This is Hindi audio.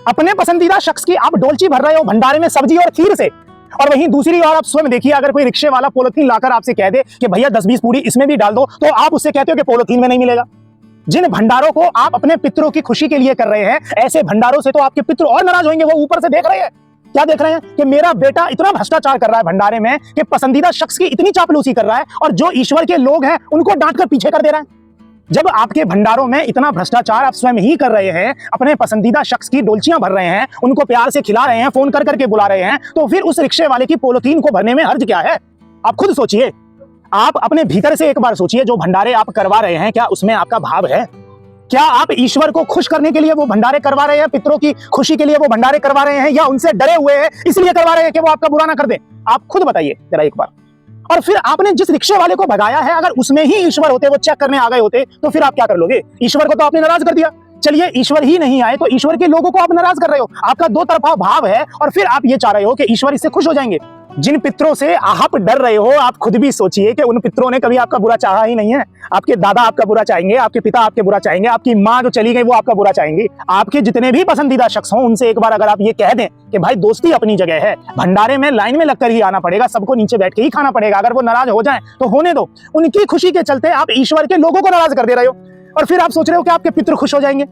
अपने पसंदीदा शख्स की आप डोलची भर रहे हो भंडारे में सब्जी और खीर से, और वहीं दूसरी ओर आप स्वयं देखिए, अगर कोई रिक्शे वाला पॉलिथीन लाकर आपसे कह दे कि भैया 10-20 पूड़ी इसमें भी डाल दो, तो आप उससे कहते हो कि पॉलिथीन में नहीं मिलेगा। जिन भंडारों को आप अपने पितरों की खुशी के लिए कर रहे हैं, ऐसे भंडारों से तो आपके पितर और नाराज होंगे। वो ऊपर से देख रहे हैं, क्या देख रहे हैं कि मेरा बेटा इतना भ्रष्टाचार कर रहा है भंडारे में कि पसंदीदा शख्स की इतनी चापलूसी कर रहा है, और जो ईश्वर के लोग हैं उनको डांट कर पीछे कर दे रहा है। जब आपके भंडारों में इतना भ्रष्टाचार आप स्वयं ही कर रहे हैं, अपने पसंदीदा शख्स की डोलचियां भर रहे हैं, उनको प्यार से खिला रहे हैं, फोन कर करके बुला रहे हैं, तो फिर उस रिक्शे वाले की पॉलिथीन को भरने में हर्ज क्या है? आप खुद सोचिए। आप अपने भीतर से एक बार सोचिए, जो भंडारे आप करवा रहे हैं क्या उसमें आपका भाव है? क्या आप ईश्वर को खुश करने के लिए वो भंडारे करवा रहे हैं, पितरों की खुशी के लिए वो भंडारे करवा रहे हैं, या उनसे डरे हुए हैं इसलिए करवा रहे हैं कि वो आपका बुरा ना कर दे? आप खुद बताइए जरा एक बार। और फिर आपने जिस रिक्शे वाले को भगाया है, अगर उसमें ही ईश्वर होते, वो चेक करने आ गए होते, तो फिर आप क्या कर लोगे? ईश्वर को तो आपने नाराज कर दिया। चलिए ईश्वर ही नहीं आए तो ईश्वर के लोगों को आप नाराज कर रहे हो। आपका दो तरफा भाव है, और फिर आप ये चाह रहे हो कि ईश्वर इससे खुश हो जाएंगे। जिन पितरों से आप डर रहे हो, आप खुद भी सोचिए कि उन पितरों ने कभी आपका बुरा चाहा ही नहीं है। आपके दादा आपका बुरा चाहेंगे, आपके पिता आपके बुरा चाहेंगे, आपकी माँ जो चली गई वो आपका बुरा चाहेंगी। आपके जितने भी पसंदीदा शख्स हों, उनसे एक बार अगर आप ये कह दें कि भाई दोस्ती अपनी जगह है, भंडारे में लाइन में लगकर ही आना पड़ेगा, सबको नीचे बैठ के ही खाना पड़ेगा, अगर वो नाराज हो जाए तो होने दो। उनकी खुशी के चलते आप ईश्वर के लोगों को नाराज कर दे रहे हो, और फिर आप सोच रहे हो कि आपके पितृ खुश हो जाएंगे।